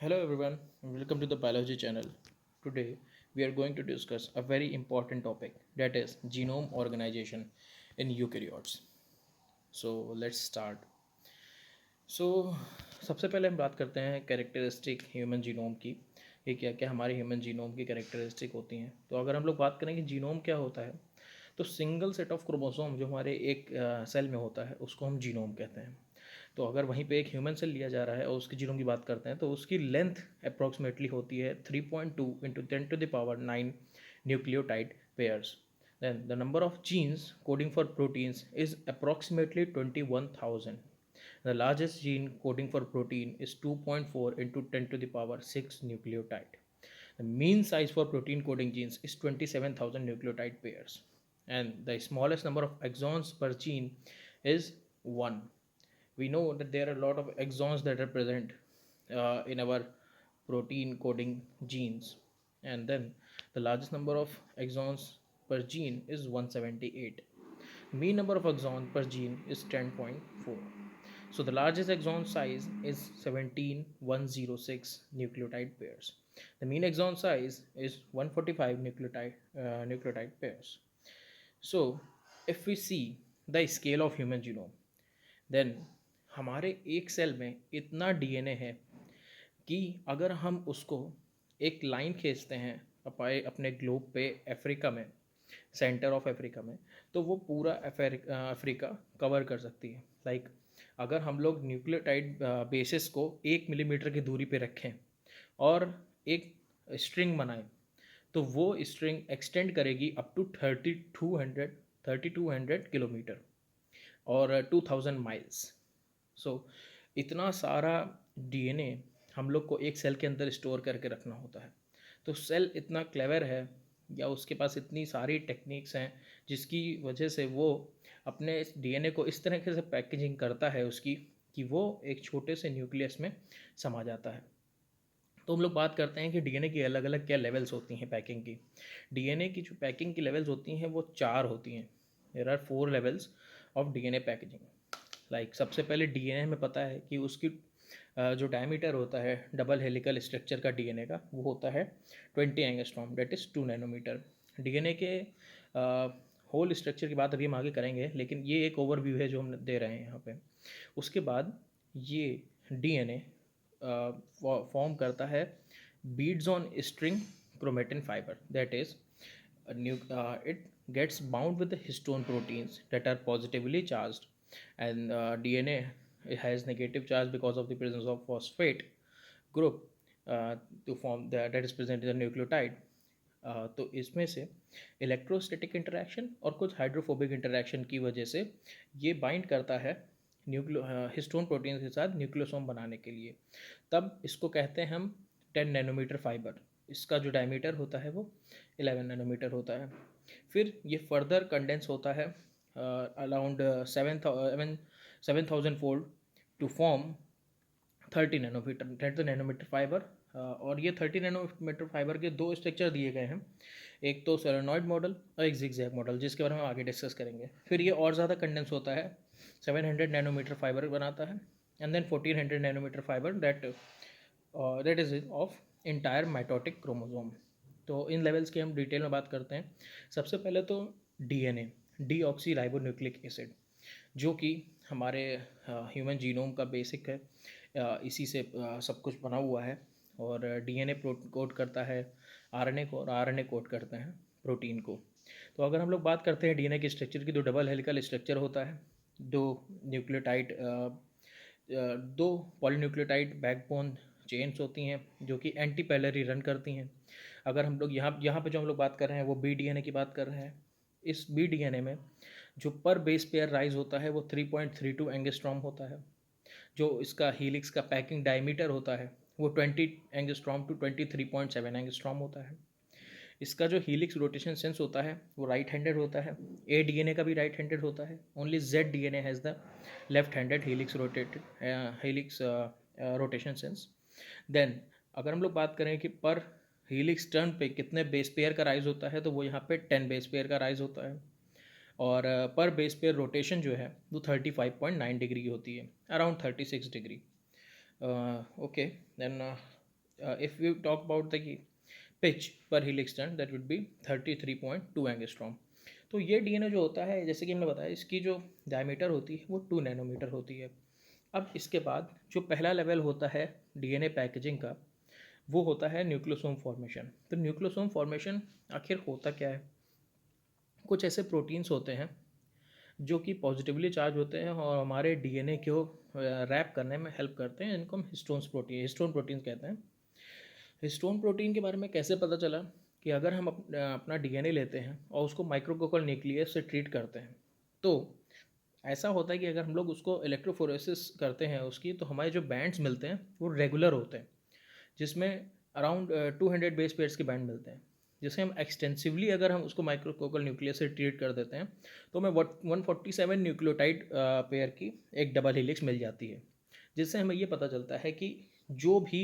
Hello everyone, welcome to the biology channel. Today we are going to discuss a very important topic, that is genome organization in eukaryotes. So let's start. So सबसे पहले हम बात करते हैं characteristic human genome की। ये क्या क्या हमारे ह्यूमन जीनोम की कैरेक्टरिस्टिक होती हैं। तो अगर हम लोग बात करें कि जीनोम क्या होता है, तो सिंगल सेट ऑफ क्रोमोसोम जो हमारे एक सेल में होता है उसको हम जीनोम कहते हैं। तो अगर वहीं पे एक ह्यूमन सेल लिया जा रहा है और उसकी जीनोम की बात करते हैं तो उसकी लेंथ अप्रॉक्सीमेटली होती है 3.2 into 10⁹ nucleotide pairs. Then the number of genes coding for proteins is approximately 21,000. The largest gene coding for protein is 2.4 into 10 to the power 6 nucleotide. The mean size for protein coding genes is 27,000 nucleotide pairs. And the smallest number of exons per gene is 1. We know that there are a lot of exons that are present in our protein coding genes. And then the largest number of exons per gene is 178. Mean number of exons per gene is 10.4. So the largest exon size is 17,106 nucleotide pairs. The mean exon size is 145 nucleotide pairs. So if we see the scale of human genome, then हमारे एक cell में इतना DNA है कि अगर हम उसको एक लाइन खींचते हैं अपने ग्लोब पे अफ्रीका में, सेंटर ऑफ अफ्रीका में, तो वो पूरा अफ्रीका कवर कर सकती है। लाइक अगर हम लोग न्यूक्लियोटाइड बेसिस को 1 मिलीमीटर की दूरी पे रखें और एक स्ट्रिंग बनाएं, तो वो स्ट्रिंग एक्सटेंड करेगी अप टू 3200 किलोमीटर और 2000 माइल्स। सो इतना सारा डीएनए हम लोग को एक सेल के अंदर स्टोर करके रखना होता है। तो सेल इतना क्लेवर है या उसके पास इतनी सारी टेक्निक्स हैं जिसकी वजह से वो अपने इस डीएनए को इस तरीके से पैकेजिंग करता है उसकी कि वो एक छोटे से न्यूक्लियस में समा जाता है। तो हम लोग बात करते हैं कि डीएनए की अलग अलग क्या लेवल्स होती हैं पैकिंग की। डीएनए की जो पैकिंग की लेवल्स होती हैं वो 4 होती हैं। There are 4 levels of DNA packaging. Like सबसे पहले डीएनए हमें पता है कि उसकी जो डायमीटर होता है डबल हेलिकल स्ट्रक्चर का डीएनए का वो होता है 20 angstrom, that is 2 nanometre. DNA के होल स्ट्रक्चर की बात अभी हम आगे करेंगे, लेकिन ये एक ओवरव्यू है जो हम दे रहे हैं यहाँ पे। उसके बाद ये डीएनए फॉर्म करता है beads on string chromatin fibre, that is it gets bound with the histone proteins that are positively charged, and DNA has negative charge because of the presence of phosphate group uh, to form that is present in the nucleotide. तो इसमें से electrostatic interaction और कुछ hydrophobic interaction की वजह से ये bind करता है हिस्टोन प्रोटीन के साथ न्यूक्लियोसोम बनाने के लिए। तब इसको कहते हैं हम 10 नैनोमीटर फाइबर। इसका जो डायमीटर होता है वो 11 नैनोमीटर होता है। फिर ये फर्दर कंडेंस होता है around 7,000 fold to form 30 nanometre fibre. और ये 30 नैनोमीटर फाइबर के दो स्ट्रक्चर दिए गए हैं, एक तो सोलेनॉइड मॉडल और एक जिगजैग मॉडल, जिसके बारे में हम आगे डिस्कस करेंगे। फिर ये और ज़्यादा कंडेंस होता है, 700 नैनोमीटर फाइबर बनाता है, and then 1400 nanometre fibre that is of entire mitotic chromosome. तो इन लेवल्स की हम डिटेल में बात करते हैं। सबसे पहले तो DNA, deoxy ribo nucleic acid, जो कि हमारे ह्यूमन जीनोम का बेसिक है। इसी से सब कुछ बना हुआ है। और डीएनए कोड करता है आरएनए को और आरएनए कोड करते हैं प्रोटीन को। तो अगर हम लोग बात करते हैं डीएनए के स्ट्रक्चर की, तो डबल हेलिकल स्ट्रक्चर होता है। दो न्यूक्लियोटाइड दो पॉलीन्यूक्लियोटाइड बैकबोन चेन्स होती हैं जो कि एंटी पैरेलली रन करती हैं। अगर हम लोग यहाँ पे जो हम लोग बात कर रहे हैं वो बी डीएनए की बात कर रहे हैं। इस बी डीएनए में जो पर बेस पेयर राइज होता है वो 3.32 एंगस्ट्रॉम होता है। जो इसका हीलिक्स का पैकिंग डायमीटर होता है वो 20 एंगस्ट्रॉम टू 23.7 एंगस्ट्रॉम होता है। इसका जो हीलिक्स रोटेशन सेंस होता है वो राइट हैंडेड होता है। ए डीएनए का भी राइट हैंडेड होता है। Only Z DNA has the left handed helix rotation sense. Then अगर हम लोग बात करें कि पर हीलिक्स टर्न पे कितने बेस पेयर का राइज होता है, तो वो यहाँ पे 10 बेस पेयर का राइज होता है। और पर बेस पेयर रोटेशन जो है वो 35.9 डिग्री की होती है, अराउंड 36 degree. Okay, then if we talk about the pitch per helix turn, that would be 33.2 angstrom. तो ये डीएनए जो होता है, जैसे कि हमने बताया, इसकी जो डायमीटर होती है वो 2 नैनोमीटर होती है. अब इसके बाद जो पहला लेवल होता है डीएनए पैकेजिंग का, वो होता है न्यूक्लियोसोम फॉर्मेशन. तो न्यूक्लियोसोम फॉर्मेशन आखिर होता क्या है? कुछ ऐसे प्रोटीन्स होते हैं जो कि पॉजिटिवली चार्ज होते हैं और हमारे डीएनए को रैप करने में हेल्प करते हैं. इनको हम हिस्टोन प्रोटीन कहते हैं. हिस्टोन प्रोटीन के बारे में कैसे पता चला कि अगर हम अपना डीएनए लेते हैं और उसको माइक्रोकोकल न्यूक्लियस से ट्रीट करते हैं, तो ऐसा होता है कि अगर हम लोग उसको इलेक्ट्रोफोरेसिस करते हैं उसकी, तो हमारे जो बैंड्स मिलते हैं वो रेगुलर होते हैं, जिसमें अराउंड 200 बेस पेयर्स के बैंड मिलते हैं. जिसे हम एक्सटेंसिवली अगर हम उसको माइक्रोकोकल न्यूक्लियस से ट्रीट कर देते हैं, तो हमें 147 न्यूक्लियोटाइड पेयर की एक डबल हेलिक्स मिल जाती है. जिससे हमें ये पता चलता है कि जो भी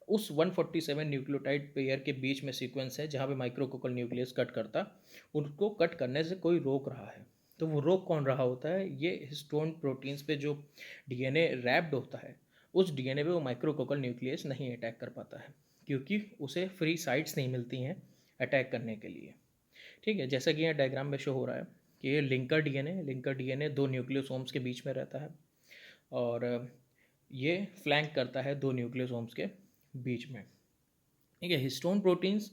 उस 147 न्यूक्लियोटाइड पेयर के बीच में सीक्वेंस है जहाँ पे माइक्रोकोकल न्यूक्लियस कट करता, उनको कट करने से कोई रोक रहा है. तो वो रोक कौन रहा होता है? ये हिस्टोन प्रोटीन्स पे जो डीएनए रैप्ड होता है, उस डीएनए पे वो माइक्रोकोकल न्यूक्लियस नहीं अटैक कर पाता है, क्योंकि उसे फ्री साइट्स नहीं मिलती हैं अटैक करने के लिए. ठीक है, जैसा कि यहाँ डायग्राम में शो हो रहा है कि ये लिंकर डीएनए दो न्यूक्लियोसोम्स के बीच में रहता है और ये फ्लैंक करता है दो न्यूक्लियोसोम्स के बीच में. ठीक है, हिस्टोन प्रोटीन्स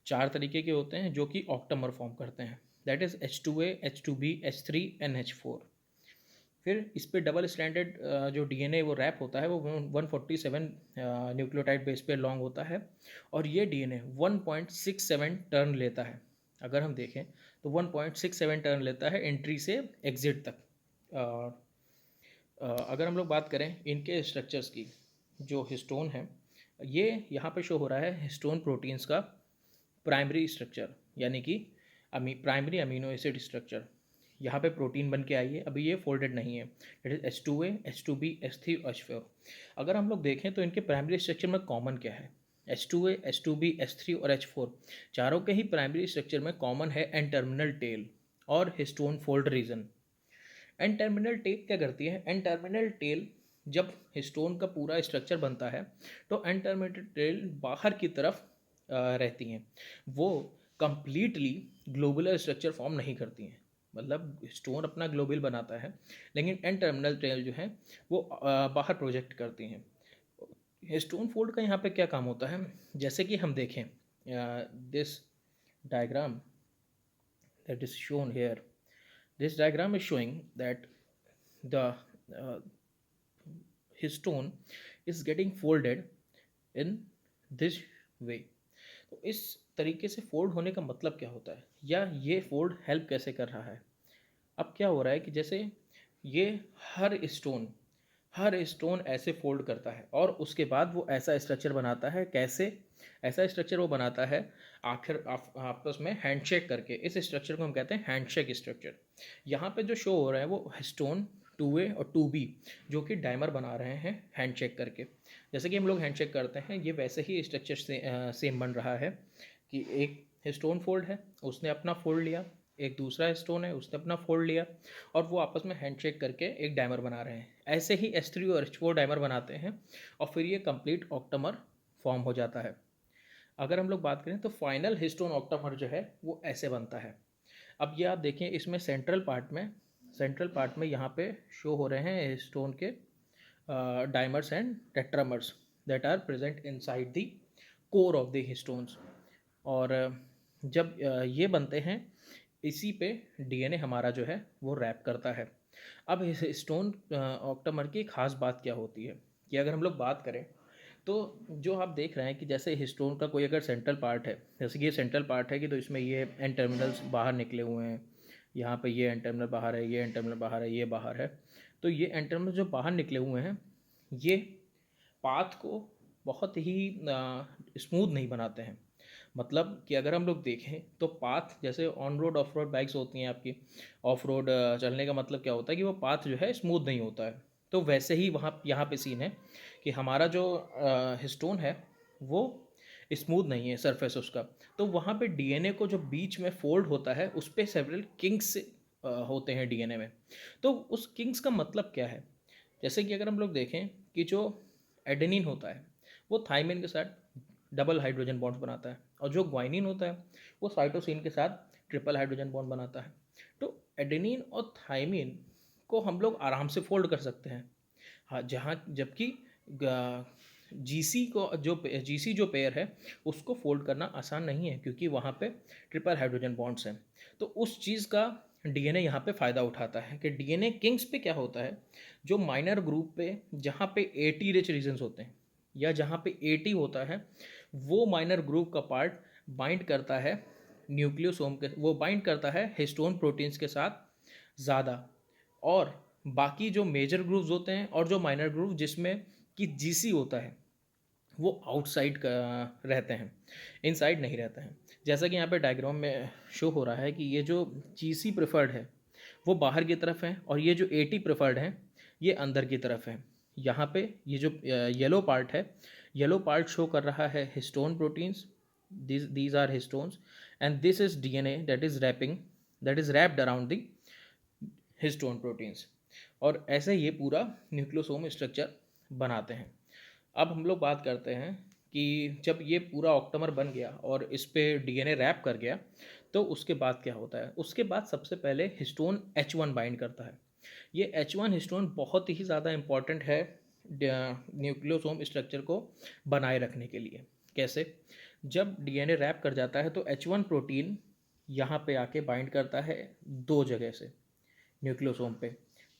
4 तरीके के होते हैं जो कि ऑक्टामर फॉर्म करते हैं. That is H2A, H2B, H3 and H4. फिर इस पे डबल स्टैंडर्ड जो डीएनए वो रैप होता है वो 147 न्यूक्लियोटाइड बेस पे लॉन्ग होता है और ये डीएनए 1.67 टर्न लेता है. अगर हम देखें तो 1.67 टर्न लेता है एंट्री से एग्जिट तक. अगर हम लोग बात करें इनके स्ट्रक्चर्स की, जो हिस्टोन है, ये यहाँ पे शो हो रहा है हिस्टोन प्रोटीन्स का प्राइमरी स्ट्रक्चर, यानी कि प्राइमरी अमीनो एसिड स्ट्रक्चर. यहाँ पे प्रोटीन बन के आई है, अभी ये फोल्डेड नहीं है. It is H2A, H2B, H3, H4. अगर हम लोग देखें तो इनके प्राइमरी स्ट्रक्चर में कॉमन क्या है? H2A, H2B, H3 और H4 चारों के ही प्राइमरी स्ट्रक्चर में कॉमन है एन टर्मिनल टेल और histone fold region. N terminal tail क्या करती है? एन टर्मिनल टेल जब हिस्टोन का पूरा स्ट्रक्चर बनता है तो एन टर्मिनल टेल बाहर की तरफ रहती हैं. वो कंप्लीटली ग्लोबुलर स्ट्रक्चर फॉर्म नहीं करती हैं. मतलब स्टोन अपना ग्लोबुल बनाता है, लेकिन एन टर्मिनल टेल जो है वो बाहर प्रोजेक्ट करती हैं. स्टोन फोल्ड का यहाँ पे क्या काम होता है? जैसे कि हम देखें this diagram that is shown here. This diagram is showing that the uh, histone is getting folded in this way. तो इस तरीके से फोल्ड होने का मतलब क्या होता है, या ये फोल्ड हेल्प कैसे कर रहा है? अब क्या हो रहा है कि जैसे ये हर स्टोन ऐसे फोल्ड करता है और उसके बाद वो ऐसा स्ट्रक्चर बनाता है. कैसे ऐसा स्ट्रक्चर वो बनाता है? आखिर आपस में हैंडशेक करके. इस स्ट्रक्चर को हम कहते हैं हैंडशेक स्ट्रक्चर. यहाँ पे जो शो हो रहा है वो स्टोन 2A और 2B जो कि डायमर बना रहे हैं हैंडशेक करके. जैसे कि हम लोग हैंडशेक करते हैं, ये वैसे ही स्ट्रक्चर से सेम बन रहा है कि एक स्टोन फोल्ड है, उसने अपना फोल्ड लिया, एक दूसरा स्टोन है, उसने अपना फोल्ड लिया, और वो आपस में हैंडशेक करके एक डायमर बना रहे हैं. ऐसे ही H3 और H4 डायमर बनाते हैं और फिर ये कंप्लीट ऑक्टामर फॉर्म हो जाता है. अगर हम लोग बात करें तो फाइनल हिस्टोन ऑक्टामर जो है वो ऐसे बनता है. अब ये आप देखें, इसमें सेंट्रल पार्ट में यहाँ पे शो हो रहे हैं हिस्टोन के dimers and tetramers that are present inside the core of the histones. और जब ये बनते हैं, इसी पे डीएनए हमारा जो है वो रैप करता है. अब इस स्टोन ऑक्टामर की खास बात क्या होती है कि अगर हम लोग बात करें तो जो आप देख रहे हैं कि जैसे हिस्टोन का कोई अगर सेंट्रल पार्ट है, जैसे कि ये सेंट्रल पार्ट है कि तो इसमें ये एन टर्मिनल्स बाहर निकले हुए हैं. यहाँ पे ये एन टर्मिनल बाहर है, ये एन टर्मिनल बाहर है, ये बाहर है. तो ये एन टर्मिनल जो बाहर निकले हुए हैं, ये पाथ को बहुत ही स्मूथ नहीं बनाते हैं. मतलब कि अगर हम लोग देखें तो पाथ, जैसे on road of road bikes होती हैं आपकी, ऑफ रोड चलने का मतलब क्या होता है कि वो पाथ जो है स्मूथ नहीं होता है. तो वैसे ही वहाँ यहाँ पे सीन है कि हमारा जो हिस्टोन है वो स्मूथ नहीं है सरफेस उसका. तो वहाँ पे डीएनए को जो बीच में फोल्ड होता है उस पर सेवरल किंग्स होते हैं डीएनए में. तो उस किंग्स का मतलब क्या है? जैसे कि अगर हम लोग देखें कि जो एडेनिन होता है वो थाइमिन के साथ डबल हाइड्रोजन बॉन्ड बनाता है, और जो ग्वाइनिन होता है वो साइटोसिन के साथ ट्रिपल हाइड्रोजन बॉन्ड बनाता है। तो एडेनिन और थाइमिन को हम लोग आराम से फोल्ड कर सकते हैं। हाँ, जहाँ जबकि जीसी को जो जीसी जो पेयर है उसको फोल्ड करना आसान नहीं है, क्योंकि वहाँ पे ट्रिपल हाइड्रोजन बॉन्ड्स हैं। तो उस चीज़ का डीएनए यहाँ पे फ़ायदा उठाता है कि डीएनए किंग्स पे क्या होता है, जो माइनर ग्रुप पे जहाँ पे एटी रिच रीजन्स होते हैं या जहाँ पे एटी होता है, वो माइनर ग्रुप का पार्ट बाइंड करता है न्यूक्लियोसोम के, वो बाइंड करता है हिस्टोन प्रोटीन्स के साथ ज़्यादा। और बाकी जो मेजर ग्रुप्स होते हैं और जो माइनर ग्रुप जिसमें कि जीसी होता है, वो आउटसाइड का रहते हैं, इनसाइड नहीं रहते हैं। जैसा कि यहाँ पे डायग्राम में शो हो रहा है कि ये जो जीसी प्रेफर्ड है वो बाहर की तरफ है, और ये जो एटी प्रेफर्ड है ये अंदर की तरफ है। यहाँ पे ये जो येलो पार्ट है, येलो पार्ट शो कर रहा है histone proteins, these are histones, and this is DNA that is wrapped around the histone proteins. और ऐसे ये पूरा न्यूक्लियोसोम स्ट्रक्चर बनाते हैं। अब हम लोग बात करते हैं कि जब ये पूरा ऑक्टोमर बन गया और इस पे डीएनए रैप कर गया, तो उसके बाद क्या होता है? उसके बाद सबसे पहले हिस्टोन H1 बाइंड करता है। ये H1 हिस्टोन बहुत ही ज़्यादा इम्पॉर्टेंट है न्यूक्लियोसोम स्ट्रक्चर को बनाए रखने के लिए। कैसे? जब डीएनए रैप कर जाता है तो H1 प्रोटीन यहाँ पे आके बाइंड करता है दो जगह से न्यूक्लियोसोम पे।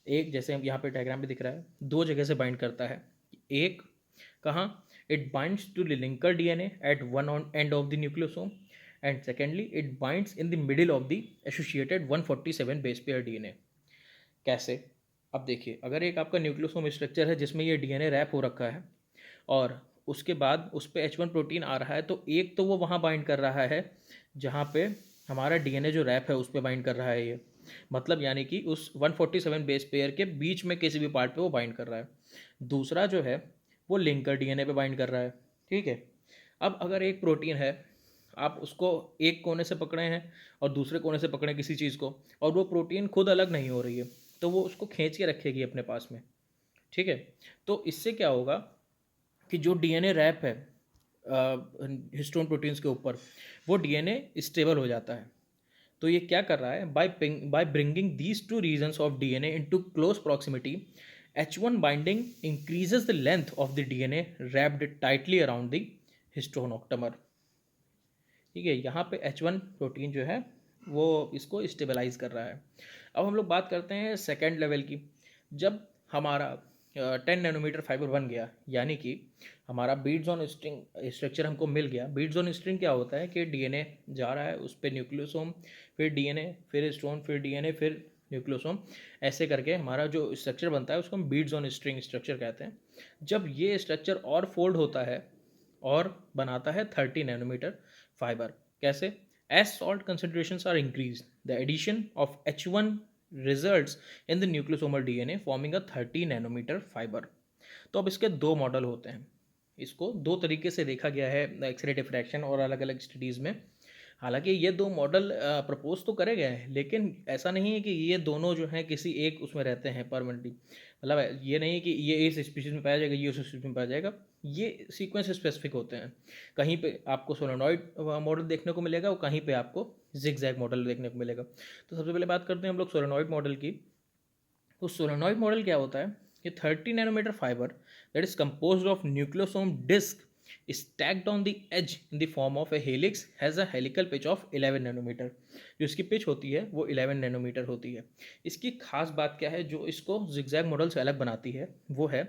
एक, जैसे हम यहाँ पे डायग्राम में दिख रहा है, दो जगह से बाइंड करता है। एक कहाँ? It binds to the linker DNA at one on end of the nucleosome, and secondly it binds in the middle of the associated 147 base pair DNA. कैसे? अब देखिए, अगर एक आपका न्यूक्लियोसोम स्ट्रक्चर है जिसमें ये डीएनए रैप हो रखा है और उसके बाद उस पर H1 प्रोटीन आ रहा है, तो एक तो वो वहाँ बाइंड कर रहा है जहाँ पे हमारा डीएनए जो रैप है उस पर बाइंड कर रहा है ये, मतलब यानी कि उस 147 बेस पेयर के बीच में किसी भी पार्ट पे वो बाइंड कर रहा है। दूसरा जो है वो लिंकर डीएनए पे बाइंड कर रहा है। ठीक है। अब अगर एक प्रोटीन है, आप उसको एक कोने से पकड़े हैं और दूसरे कोने से पकड़े किसी चीज़ को, और वो प्रोटीन खुद अलग नहीं हो रही है, तो वो उसको खींच के रखेगी अपने पास में। ठीक है। तो इससे क्या होगा कि जो डीएनए रैप है हिस्टोन प्रोटीन्स के ऊपर, वो डीएनए स्टेबल हो जाता है। तो ये क्या कर रहा है? By bringing these two reasons of DNA into close proximity, H1 binding increases the length of the DNA wrapped tightly around the histone octamer. ठीक है। यहाँ पे H1 प्रोटीन जो है वो इसको स्टेबलाइज कर रहा है। अब हम लोग बात करते हैं सेकेंड लेवल की। जब हमारा 10 नैनोमीटर फाइबर बन गया, यानी कि हमारा बीड्स ऑन स्ट्रिंग स्ट्रक्चर हमको मिल गया। बीड्स ऑन स्ट्रिंग क्या होता है कि डीएनए जा रहा है, उस पर न्यूक्लियोसोम, फिर डीएनए, फिर स्टोन, फिर डीएनए, फिर न्यूक्लियोसोम, ऐसे करके हमारा जो स्ट्रक्चर बनता है उसको हम बीड्स ऑन स्ट्रिंग स्ट्रक्चर कहते हैं। जब ये स्ट्रक्चर और फोल्ड होता है और बनाता है 30 नैनोमीटर फाइबर। कैसे? As salt concentrations are increase, the addition of H1 results in the nucleosomal DNA forming a 30 nanometre fibre. तो अब इसके दो मॉडल होते हैं। इसको दो तरीके से देखा गया है एक्सरे डिफ्रैक्शन और अलग अलग स्टडीज़ में। हालांकि ये दो मॉडल प्रपोज तो करे गए हैं, लेकिन ऐसा नहीं है कि ये दोनों जो हैं किसी एक उसमें रहते हैं परमानेंटली। मतलब ये नहीं है कि ये इस स्पीशीज में पाया जाएगा, ये उस स्पीशीज में पाया जाएगा। ये सीक्वेंस स्पेसिफिक होते हैं। कहीं पे आपको सोलेनॉइड मॉडल देखने को मिलेगा और कहीं पे आपको जिगजैग मॉडल देखने को मिलेगा। तो सबसे पहले बात करते हैं हम लोग सोलेनॉइड मॉडल की। तो सोलेनॉइड मॉडल क्या होता है कि 30 nanometre fibre that is composed of nucleosome disc stacked on the edge in the form of a helix has a helical pitch of 11 nanometre. जो इसकी पिच होती है वो 11 नैनोमीटर होती है। इसकी खास बात क्या है जो इसको जिगजैग मॉडल से अलग बनाती है? वो है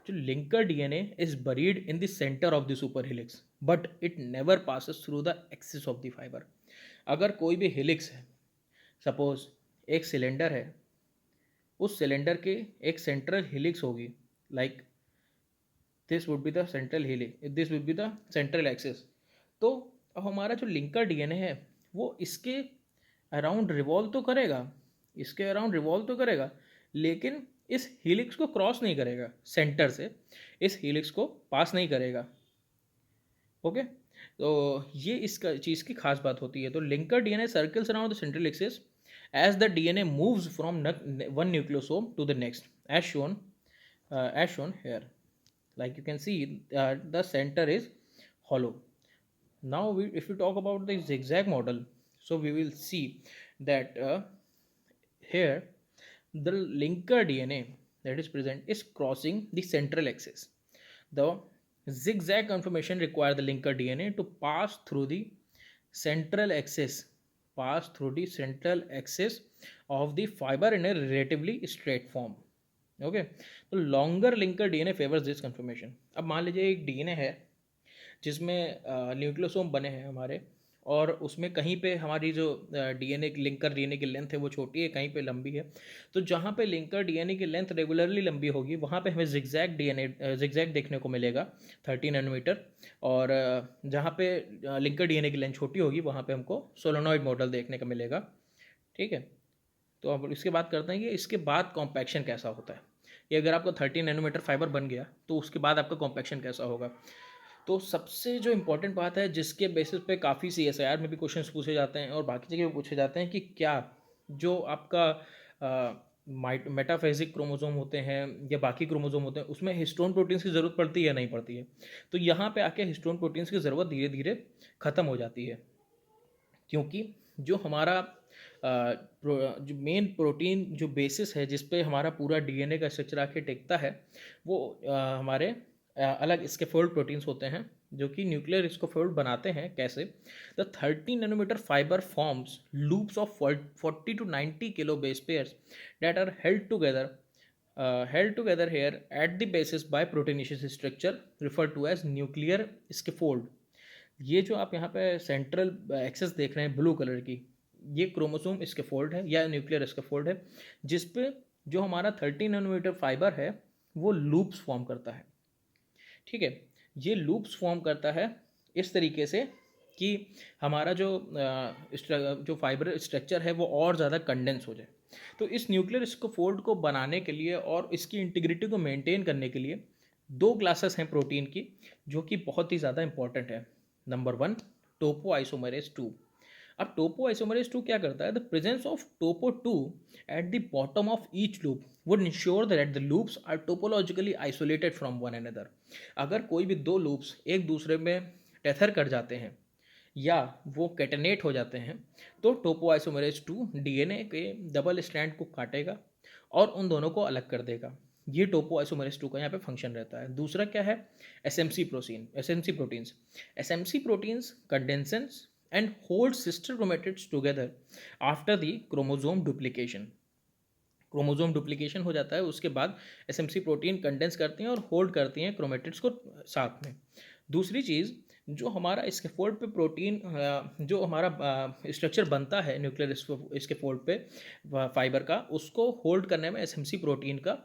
जो linker DNA is buried in the centre of the super helix but it never passes through the axis of the fibre. अगर कोई भी हेलिक्स है, सपोज एक सिलेंडर है, उस सिलेंडर के एक सेंट्रल हेलिक्स होगी, like this would be the central helix, this would be the central axis. तो अब हमारा जो लिंकर डीएनए है वो इसके अराउंड रिवॉल्व तो करेगा, इसके अराउंड रिवॉल्व तो करेगा, लेकिन इस हेलिक्स को क्रॉस नहीं करेगा, सेंटर से इस हेलिक्स को पास नहीं करेगा। ओके। तो ये इसका चीज़ की खास बात होती है। तो linker DNA circles around the central axis as the DNA moves from one nucleosome to the next, as shown here. Like you can see, the center is hollow. Now, if we talk about the zigzag model, so we will see that here the linker DNA that is present is crossing the central axis. The zigzag conformation require the linker DNA to central axis pass through the central axis of the fiber in a relatively straight form. Okay, तो longer linker DNA favours this conformation. अब मान लीजिए एक DNA है जिसमें nucleosome बने हैं हमारे, और उसमें कहीं पे हमारी जो डीएनए लिंकर डीएनए की लेंथ है वो छोटी है, कहीं पे लंबी है. तो जहाँ पे लिंकर डीएनए की लेंथ रेगुलरली लंबी होगी वहाँ पे हमें जिगजैग देखने को मिलेगा 30 नैनोमीटर. और जहाँ पे लिंकर डीएनए की लेंथ छोटी होगी वहाँ पे हमको सोलोनॉइड मॉडल देखने को मिलेगा. ठीक है, तो अब इसके बात करते हैं कि इसके बाद कॉम्पैक्शन कैसा होता है. ये अगर आपका 30 नैनोमीटर फाइबर बन गया तो उसके बाद आपका कॉम्पैक्शन कैसा होगा. तो सबसे जो इम्पोर्टेंट बात है जिसके बेसिस पे काफ़ी CSIR में भी क्वेश्चंस पूछे जाते हैं और बाकी जगह भी पूछे जाते हैं कि क्या जो आपका मेटाफेजिक क्रोमोसोम होते हैं या बाकी क्रोमोसोम होते हैं उसमें हिस्टोन प्रोटीन्स की ज़रूरत पड़ती है या नहीं पड़ती है. तो यहाँ पे आके हिस्टोन प्रोटीन्स की ज़रूरत धीरे धीरे ख़त्म हो जाती है, क्योंकि जो हमारा जो मेन प्रोटीन जो बेसिस है जिस पे हमारा पूरा डीएनए का स्ट्रक्चर आके टिकता है वो हमारे अलग स्कैफोल्ड प्रोटीन्स होते हैं जो कि न्यूक्लियर स्कैफोल्ड बनाते हैं. कैसे? The 30 nanometre fibre forms loops of 40 to 90 kilo base pairs that are held together here at the basis by proteinaceous structure referred to as nuclear scaffold. ये जो आप यहाँ पे सेंट्रल एक्सेस देख रहे हैं ब्लू कलर की, ये क्रोमोसोम स्कैफोल्ड है या न्यूक्लियर स्कैफोल्ड है जिस पे जो हमारा 30 नैनोमीटर फाइबर है वो लूप्स फॉर्म करता है. ठीक है, ये लूप्स फॉर्म करता है इस तरीके से कि हमारा जो फाइबर स्ट्रक्चर है वो और ज़्यादा कंडेंस हो जाए. तो इस न्यूक्लियर स्कैफोल्ड को बनाने के लिए और इसकी इंटीग्रिटी को मेंटेन करने के लिए दो क्लासेस हैं प्रोटीन की जो कि बहुत ही ज़्यादा इंपॉर्टेंट है. Number 1, topo isomerase 2. अब टोपो आइसोमरेज 2 क्या करता है? The presence of topo 2 at the bottom of each loop would ensure that the loops are topologically isolated from one another. अगर कोई भी दो लूप्स एक दूसरे में टेथर कर जाते हैं या वो कैटनेट हो जाते हैं तो टोपो आइसोमरेज 2 डीएनए के डबल स्ट्रैंड को काटेगा और उन दोनों को अलग कर देगा. ये टोपो आइसोमरेज 2 का यहाँ पे फंक्शन रहता है. दूसरा क्या है? SMC proteins condensins and hold sister chromatids together after the chromosome duplication. Chromosome duplication हो जाता है उसके बाद एसएमसी प्रोटीन कंडेंस करती हैं और होल्ड करती हैं क्रोमेटिड्स को साथ में. दूसरी चीज़, जो हमारा स्कैफोल्ड पे प्रोटीन जो हमारा स्ट्रक्चर बनता है न्यूक्लियर स्कैफोल्ड पे फाइबर का, उसको होल्ड करने में एसएमसी प्रोटीन का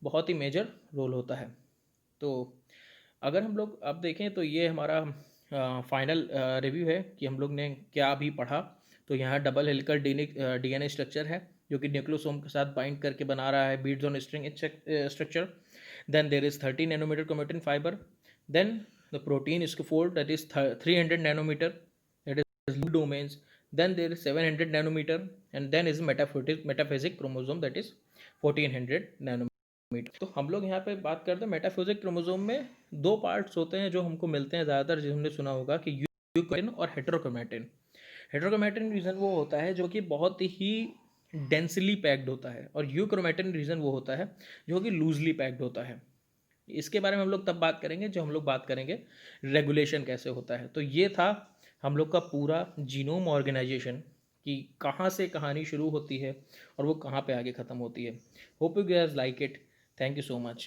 बहुत ही मेजर रोल होता है. तो अगर हम लोग अब देखें तो ये हमारा फाइनल रिव्यू है कि हम लोग ने क्या अभी पढ़ा. तो यहाँ डबल हेलिकल डीएनए स्ट्रक्चर है जो कि न्यूक्लियोसोम के साथ बाइंड करके बना रहा है beads on string structure. Then there is 30 nanometre chromatin fibre. Then the protein scaffold that is 300 nanometre, that is loop domains. Then there is 700 nanometre and then is metaphasic chromosome that is 1400 nanometre. तो हम लोग यहाँ पे बात करते हैं metaphysic chromosome में दो पार्ट्स होते हैं जो हमको मिलते हैं ज़्यादातर, जो हमने सुना होगा कि यूक्रोमेटिन और हेटेरोक्रोमेटिन. हेटेरोक्रोमेटिन रीजन वो होता है जो कि बहुत ही डेंसली पैक्ड होता है और यूक्रोमेटिन रीजन वो होता है जो कि लूजली पैक्ड होता है. इसके बारे में हम लोग तब बात करेंगे जब हम लोग बात करेंगे रेगुलेशन कैसे होता है. तो ये था हम लोग का पूरा जीनोम ऑर्गेनाइजेशन कि कहाँ से कहानी शुरू होती है और वो कहाँ पे आगे ख़त्म होती है. Hope you guys like it. Thank you so much.